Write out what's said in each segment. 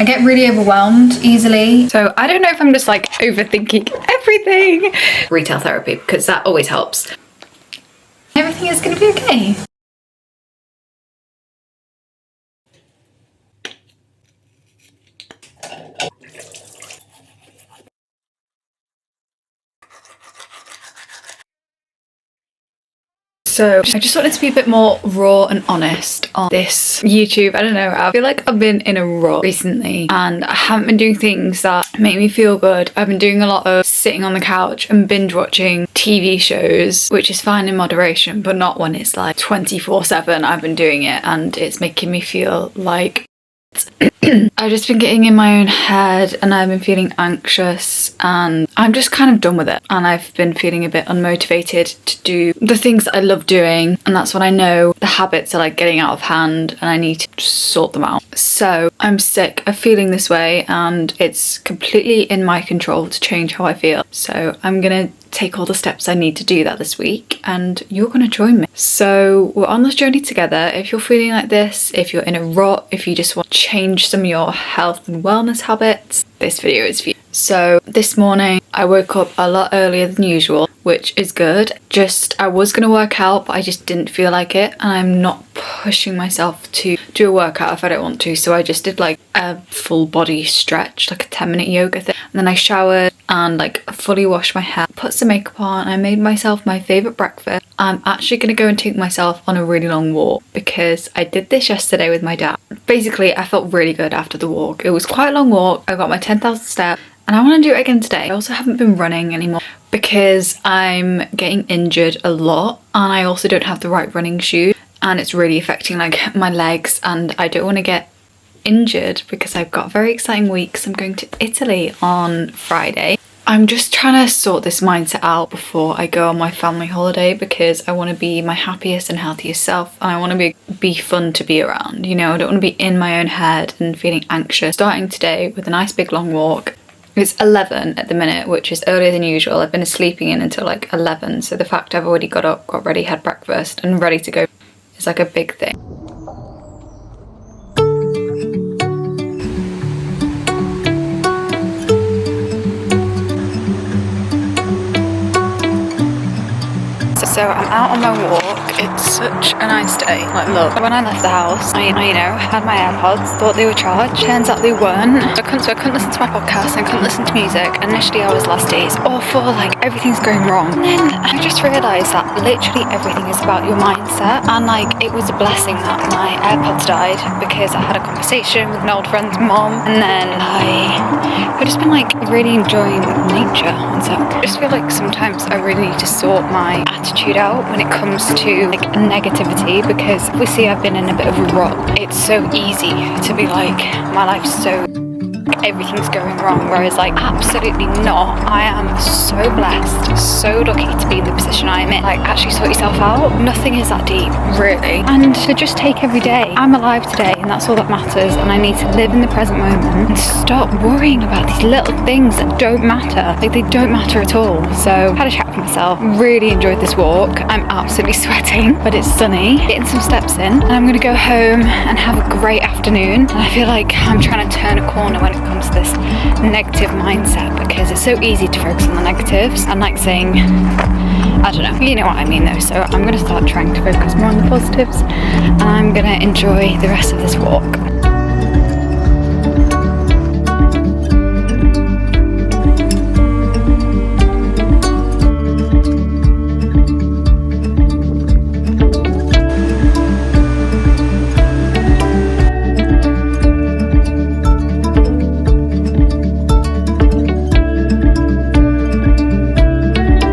I get really overwhelmed easily. So I don't know if I'm just like overthinking everything. Retail therapy, because that always helps. Everything is going to be okay. So I just wanted to be a bit more raw and honest on this YouTube. I don't know, I feel like I've been in a rut recently and I haven't been doing things that make me feel good. I've been doing a lot of sitting on the couch and binge watching TV shows, which is fine in moderation, but not when it's like 24/7. I've been doing it and it's making me feel like I've just been getting in my own head and I've been feeling anxious and I'm just kind of done with it, and I've been feeling a bit unmotivated to do the things that I love doing, and that's when I know the habits are like getting out of hand and I need to just sort them out. So I'm sick of feeling this way and it's completely in my control to change how I feel. So I'm gonna take all the steps I need to do that this week and you're gonna join me. So we're on this journey together. If you're feeling like this, if you're in a rut, if you just want to change some of your health and wellness habits, this video is for you. So this morning I woke up a lot earlier than usual, which is good. I was gonna work out, but I just didn't feel like it, and I'm not pushing myself to do a workout if I don't want to. So I just did like a full body stretch, like a 10-minute yoga thing, and then I showered and like fully washed my hair, put some makeup on, and I made myself my favourite breakfast. I'm actually gonna go and take myself on a really long walk because I did this yesterday with my dad. Basically, I felt really good after the walk. It was quite a long walk. I got my 10,000 steps and I want to do it again today. I also haven't been running anymore because I'm getting injured a lot and I also don't have the right running shoes, and it's really affecting like my legs, and I don't want to get injured because I've got a very exciting week. So I'm going to Italy on Friday. I'm just trying to sort this mindset out before I go on my family holiday because I want to be my happiest and healthiest self, and I want to be fun to be around, you know. I don't want to be in my own head and feeling anxious. Starting today with a nice big long walk. It's 11 at the minute, which is earlier than usual. I've been sleeping in until like 11, so the fact I've already got up, got ready, had breakfast and ready to go is like a big thing. So I'm out on my walk. It's such a nice day. Like, look, when I left the house, I had my AirPods, thought they were charged. Turns out they weren't. So I couldn't listen to my podcast, I couldn't listen to music. Initially I was last day, it's awful, like everything's going wrong. And then I just realised that literally everything is about your mindset. And like, it was a blessing that my AirPods died because I had a conversation with an old friend's mom. And then I've just been like really enjoying nature. And so I just feel like sometimes I really need to sort my attitude out when it comes to like negativity, because obviously I've been in a bit of a rut. It's so easy to be like, my life's so everything's going wrong, whereas like absolutely not. I am so blessed, so lucky to be in the position I am in. Like, actually sort yourself out. Nothing is that deep, really, and to just take every day. I'm alive today and that's all that matters, and I need to live in the present moment and stop worrying about these little things that don't matter. Like, they don't matter at all. So I had a chat with myself, really enjoyed this walk. I'm absolutely sweating, but it's sunny. Getting some steps in, and I'm gonna go home and have a great afternoon. And I feel like I'm trying to turn a corner when it comes to this negative mindset, because it's so easy to focus on the negatives and like saying, I don't know, you know what I mean though. So I'm going to start trying to focus more on the positives, and I'm going to enjoy the rest of this walk.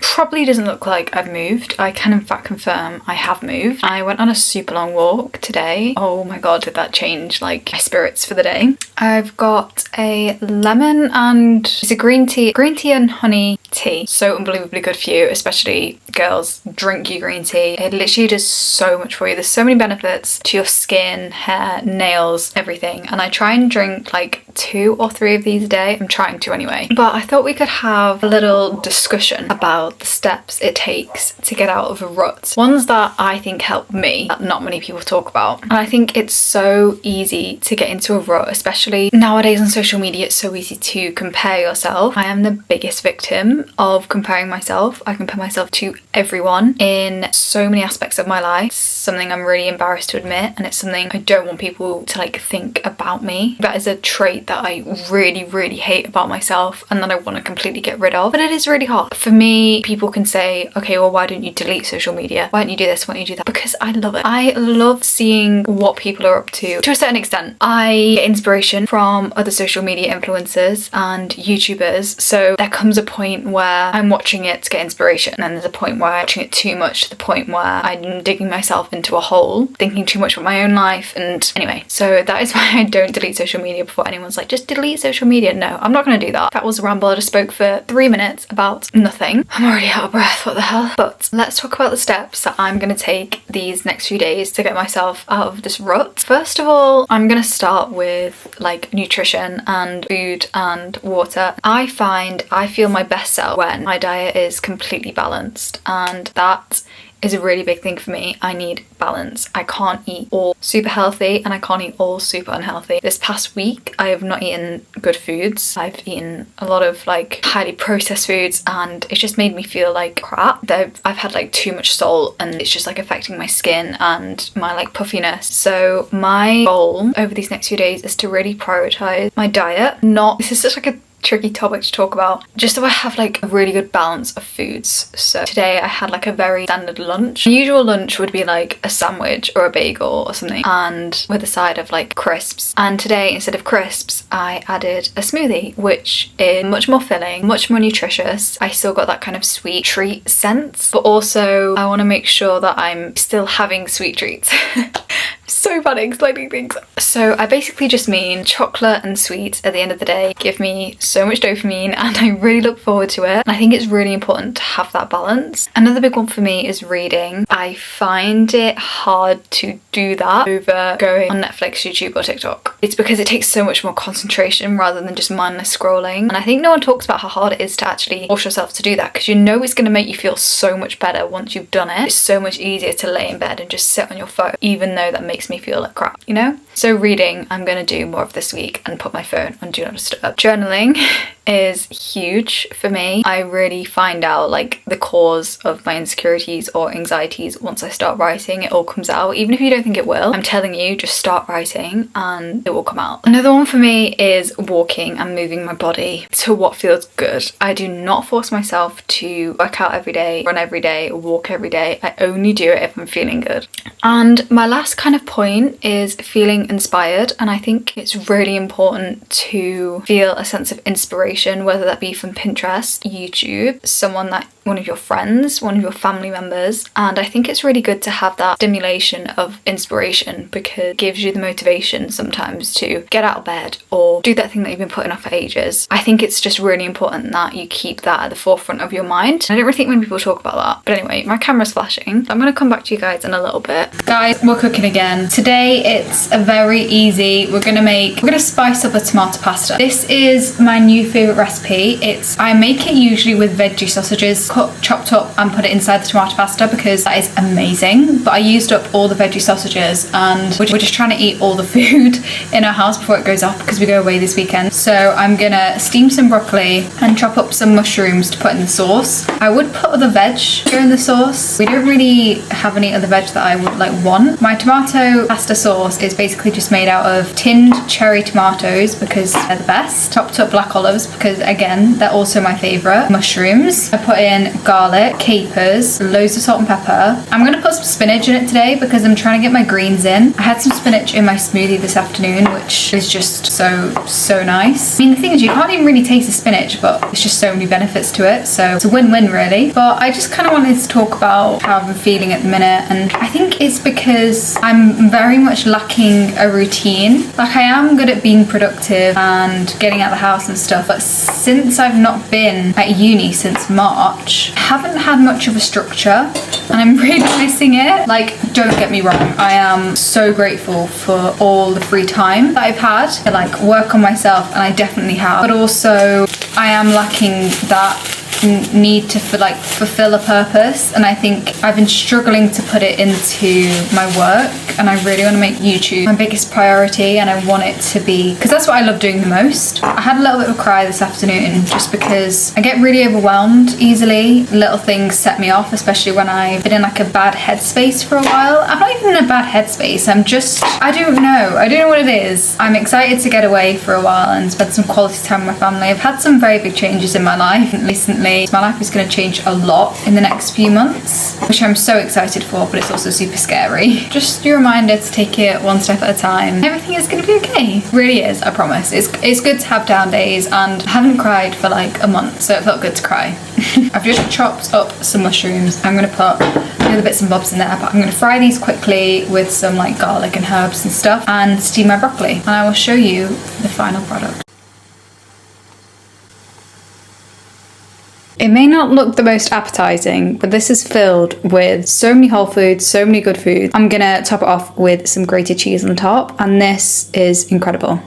Probably doesn't look like I've moved. I can in fact confirm I have moved. I went on a super long walk today. Oh my god, did that change like my spirits for the day. I've got a lemon and it's a green tea and honey tea. So unbelievably good for you, especially girls. Drink your green tea. It literally does so much for you. There's so many benefits to your skin, hair, nails, everything. And I try and drink like 2 or 3 of these a day. I'm trying to anyway. But I thought we could have a little discussion about the steps it takes to get out of a rut. Ones that I think help me that not many people talk about. And I think it's so easy to get into a rut, especially nowadays on social media. It's so easy to compare yourself. I am the biggest victim of comparing myself. I compare myself to everyone in so many aspects of my life. It's something I'm really embarrassed to admit, and it's something I don't want people to like think about me. That is a trait that I really hate about myself and that I want to completely get rid of. But it is really hard. For me, people can say, okay, well, why don't you delete social media? Why don't you do this? Why don't you do that? Because I love it. I love seeing what people are up to a certain extent. I get inspiration from other social media influencers and YouTubers. So there comes a point where I'm watching it to get inspiration, and then there's a point where I'm watching it too much to the point where I'm digging myself into a hole, thinking too much about my own life. And anyway, so that is why I don't delete social media before anyone's like, just delete social media. No, I'm not going to do that. That was a ramble. I just spoke for 3 minutes about nothing. I'm already out of breath. What the hell? But let's talk about the steps that I'm going to take these next few days to get myself out of this rut. First of all, I'm going to start with like nutrition and food and water. I find I feel my best self when my diet is completely balanced, and that is a really big thing for me. I need balance. I can't eat all super healthy and I can't eat all super unhealthy. This past week I have not eaten good foods. I've eaten a lot of like highly processed foods, and it's just made me feel like crap. I've had like too much salt, and it's just like affecting my skin and my like puffiness. So my goal over these next few days is to really prioritize my diet. This is such like a tricky topic to talk about, just so I have like a really good balance of foods. So today I had like a very standard lunch. The usual lunch would be like a sandwich or a bagel or something, and with a side of like crisps. And today, instead of crisps, I added a smoothie, which is much more filling, much more nutritious. I still got that kind of sweet treat sense, but also I want to make sure that I'm still having sweet treats. So bad at explaining things. So I basically just mean chocolate and sweets at the end of the day give me so much dopamine, and I really look forward to it. And I think it's really important to have that balance. Another big one for me is reading. I find it hard to do that over going on Netflix, YouTube or TikTok. It's because it takes so much more concentration rather than just mindless scrolling. And I think no one talks about how hard it is to actually force yourself to do that, because you know it's going to make you feel so much better once you've done it. It's so much easier to lay in bed and just sit on your phone, even though that makes me feel like crap, you know? So reading, I'm going to do more of this week and put my phone on do not disturb. Journaling is huge for me. I really find out like the cause of my insecurities or anxieties once I start writing. It all comes out, even if you don't think it will. I'm telling you, just start writing and it will come out. Another one for me is walking and moving my body to what feels good. I do not force myself to work out every day, run every day, walk every day. I only do it if I'm feeling good. And my last kind of point is feeling inspired, and I think it's really important to feel a sense of inspiration, whether that be from Pinterest, YouTube, one of your friends, one of your family members. And I think it's really good to have that stimulation of inspiration, because it gives you the motivation sometimes to get out of bed or do that thing that you've been putting off for ages. I think it's just really important that you keep that at the forefront of your mind. I don't really think many people talk about that. But anyway, my camera's flashing. I'm going to come back to you guys in a little bit. Guys, we're cooking again. Today it's a very easy, we're gonna spice up a tomato pasta. This is my new favourite recipe. I make it usually with veggie sausages chopped up and put it inside the tomato pasta, because that is amazing. But I used up all the veggie sausages, and we're just trying to eat all the food in our house before it goes off, because we go away this weekend. So I'm gonna steam some broccoli and chop up some mushrooms to put in the sauce. I would put other veg in the sauce. We don't really have any other veg that I would like want. My tomato pasta sauce is basically just made out of tinned cherry tomatoes, because they're the best. Chopped up black olives, because again, they're also my favourite. Mushrooms. I put in in garlic, capers, loads of salt and pepper. I'm gonna put some spinach in it today because I'm trying to get my greens in. I had some spinach in my smoothie this afternoon, which is just so nice. I mean, the thing is, you can't even really taste the spinach, but there's just so many benefits to it, so it's a win-win really. But I just kind of wanted to talk about how I'm feeling at the minute, and I think it's because I'm very much lacking a routine. Like, I am good at being productive and getting out of the house and stuff, but since I've not been at uni since March, I haven't had much of a structure, and I'm really missing it. Like, don't get me wrong, I am so grateful for all the free time that I've had to like work on myself, and I definitely have, but also I am lacking that need to fulfill a purpose, and I think I've been struggling to put it into my work, and I really want to make YouTube my biggest priority, and I want it to be, because that's what I love doing the most. I had a little bit of a cry this afternoon just because I get really overwhelmed easily. Little things set me off, especially when I've been in like a bad headspace for a while. I'm not even in a bad headspace, I don't know what it is. I'm excited to get away for a while and spend some quality time with my family. I've had some very big changes in my life recently. My life is going to change a lot in the next few months, which I'm so excited for, but it's also super scary. Just a reminder to take it one step at a time. Everything is going to be okay. It really is, I promise. It's good to have down days, and I haven't cried for like a month, so it felt good to cry. I've just chopped up some mushrooms. I'm going to put the other bits and bobs in there, but I'm going to fry these quickly with some like garlic and herbs and stuff, and steam my broccoli, and I will show you the final product. It may not look the most appetizing, but this is filled with so many whole foods, so many good foods. I'm gonna top it off with some grated cheese on top, and this is incredible.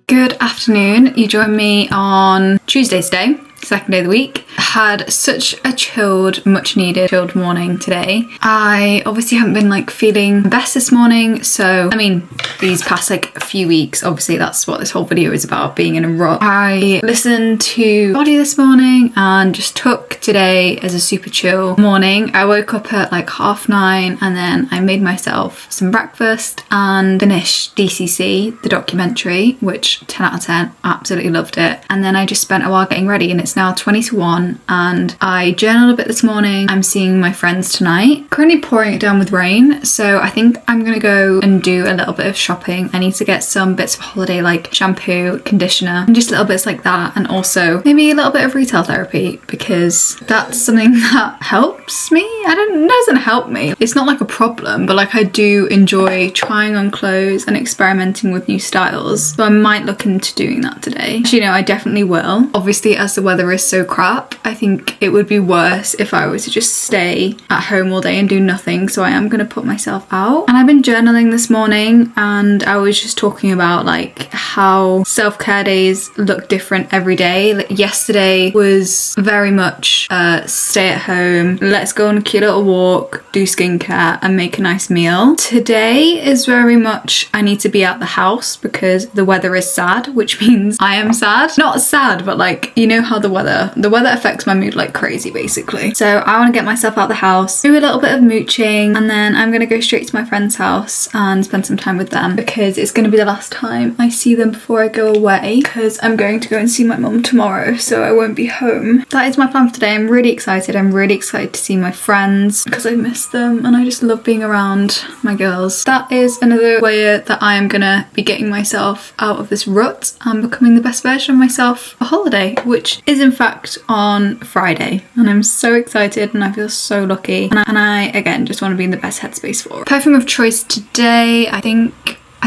Good afternoon. You joined me on Tuesday today, second day of the week. Had such a chilled, much needed chilled morning today. I obviously haven't been like feeling the best this morning, so I mean these past like few weeks, obviously that's what this whole video is about, being in a rut. I listened to Body this morning and just took today as a super chill morning. I woke up at like 9:30 and then I made myself some breakfast and finished DCC, the documentary, which 10 out of 10, absolutely loved it. And then I just spent a while getting ready, and it's now 20 to 1 and I journaled a bit this morning. I'm seeing my friends tonight. Currently pouring it down with rain, so I think I'm gonna go and do a little bit of shopping. I need to get some bits of holiday like shampoo, conditioner, and just little bits like that, and also maybe a little bit of retail therapy, because that's something that helps me. It doesn't help me. It's not like a problem, but like I do enjoy trying on clothes and experimenting with new styles, so I might look into doing that today. Actually, no, I definitely will. Obviously, as the weather is so crap, I think it would be worse if I was to just stay at home all day and do nothing, so I am going to put myself out. And I've been journaling this morning, and I was just talking about like how self-care days look different every day. Like yesterday was very much stay at home, let's go on a cute little walk, do skincare and make a nice meal. Today is very much I need to be out the house because the weather is sad, which means I am sad. Not sad, but like, you know how the weather affects my mood like crazy basically. So I want to get myself out the house, do a little bit of mooching, and then I'm going to go straight to my friend's house and spend some time with them, because it's going to be the last time I see them before I go away, because I'm going to go and see my mum tomorrow, so I won't be home. That is my plan for today. I'm really excited. I'm really excited to see my friends because I miss them and I just love being around my girls. That is another way that I am gonna be getting myself out of this rut and becoming the best version of myself for holiday, which is in fact on Friday, and I'm so excited and I feel so lucky, and I again just want to be in the best headspace for it. Perfume of choice today, I think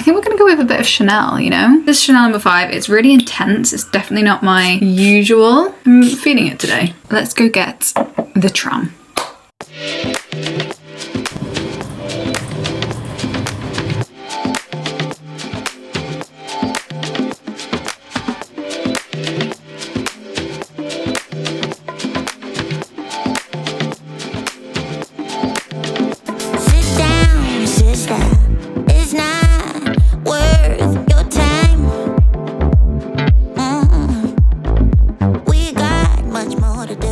we're gonna go with a bit of Chanel, you know? This is Chanel number 5. It's really intense. It's definitely not my usual. I'm feeling it today. Let's go get the tram. more to do.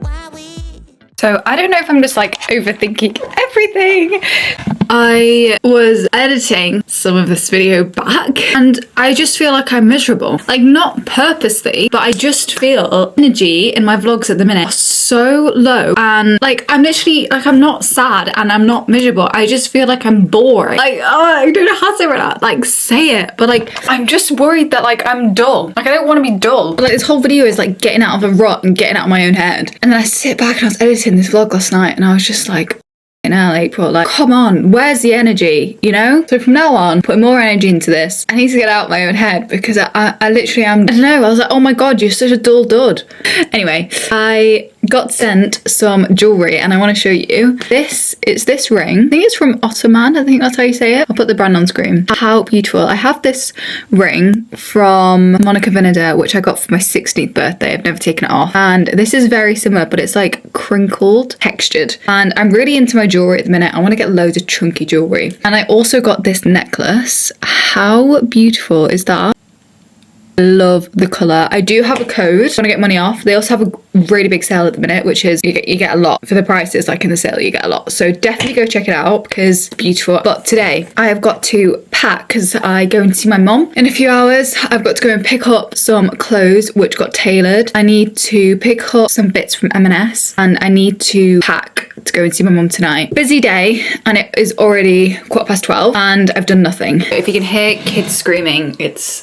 Why we So I don't know if I'm just like overthinking everything. I was editing some of this video back and I just feel like I'm miserable. Like, not purposely, but I just feel energy in my vlogs at the minute are so low, and like I'm literally like, I'm not sad and I'm not miserable. I just feel like I'm bored. Like, oh, I don't know how to say that. Like, say it, but like I'm just worried that like I'm dull. Like, I don't want to be dull. But, like, this whole video is like getting out of a rut and getting out of my own head. And then I sit back and I was editing this vlog last night and I was just like, in April, like, come on, where's the energy, you know? So from now on, putting more energy into this. I need to get out of my own head because I literally am, I don't know, I was like, oh my god, you're such a dull dud. Anyway, I got sent some jewellery and I want to show you. It's this ring. I think it's from Ottoman, I think that's how you say it. I'll put the brand on screen. How beautiful. I have this ring from Monica Vinader, which I got for my 16th birthday. I've never taken it off. And this is very similar, but it's like crinkled, textured. And I'm really into my jewellery at the minute. I want to get loads of chunky jewellery. And I also got this necklace. How beautiful is that? Love the colour. I do have a code. I want to get money off. They also have a really big sale at the minute, which is you get a lot for the prices. Like in the sale, you get a lot. So definitely go check it out because it's beautiful. But today I have got to pack because I go and see my mom in a few hours. I've got to go and pick up some clothes which got tailored. I need to pick up some bits from M&S and I need to pack to go and see my mum tonight. Busy day and it is already 12:15 and I've done nothing. If you can hear kids screaming,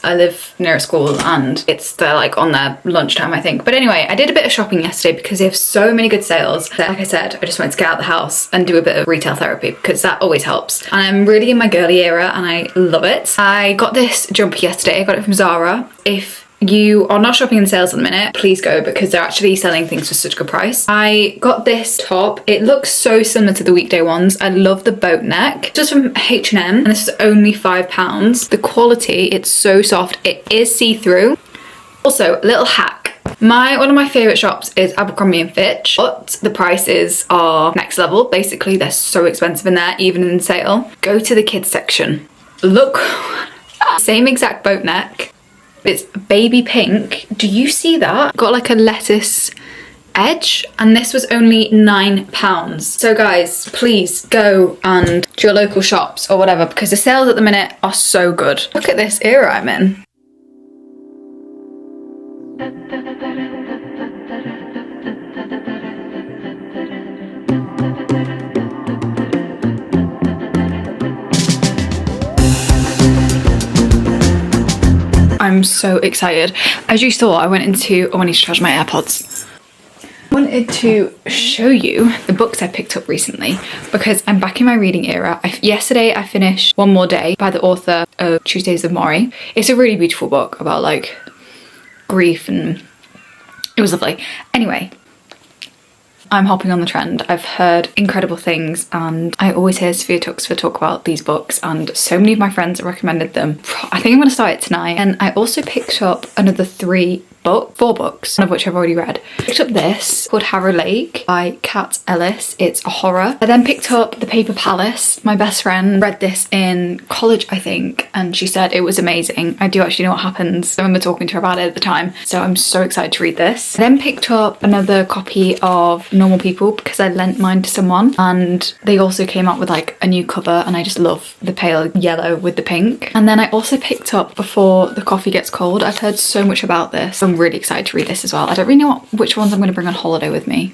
I live near a school and they're like on their lunchtime, I think. But anyway, I did a bit of shopping yesterday because they have so many good sales that, like I said, I just wanted to get out of the house and do a bit of retail therapy because that always helps. And I'm really in my girly era and I love it. I got this jumper yesterday. I got it from Zara. If you are not shopping in sales at the minute, please go because they're actually selling things for such a good price. I got this top. It looks so similar to the weekday ones. I love the boat neck. Just from H&M and this is only £5. The quality, it's so soft. It is see-through. Also, little hack. One of my favourite shops is Abercrombie & Fitch, but the prices are next level. Basically, they're so expensive in there, even in sale. Go to the kids section. Look, same exact boat neck. It's baby pink. Do you see that? Got like a lettuce edge and this was only £9. So guys, please go and to your local shops or whatever because the sales at the minute are so good. Look at this era I'm in. I'm so excited. As you saw, I need to charge my AirPods. I wanted to show you the books I picked up recently because I'm back in my reading era. Yesterday I finished One More Day by the author of Tuesdays of Maury. It's a really beautiful book about like grief and it was lovely. Anyway, I'm hopping on the trend. I've heard incredible things and I always hear Sophia Tuxford talk about these books and so many of my friends have recommended them. I think I'm going to start it tonight. And I also picked up another four books, one of which I've already read. Picked up this called Harrow Lake by Kat Ellis. It's a horror. I then picked up The Paper Palace. My best friend read this in college, I think, and she said it was amazing. I do actually know what happens. I remember talking to her about it at the time, so I'm so excited to read this. I then picked up another copy of Normal People because I lent mine to someone and they also came out with like a new cover and I just love the pale yellow with the pink. And then I also picked up Before the Coffee Gets Cold. I've heard so much about this. I'm really excited to read this as well. I don't really know which ones I'm going to bring on holiday with me.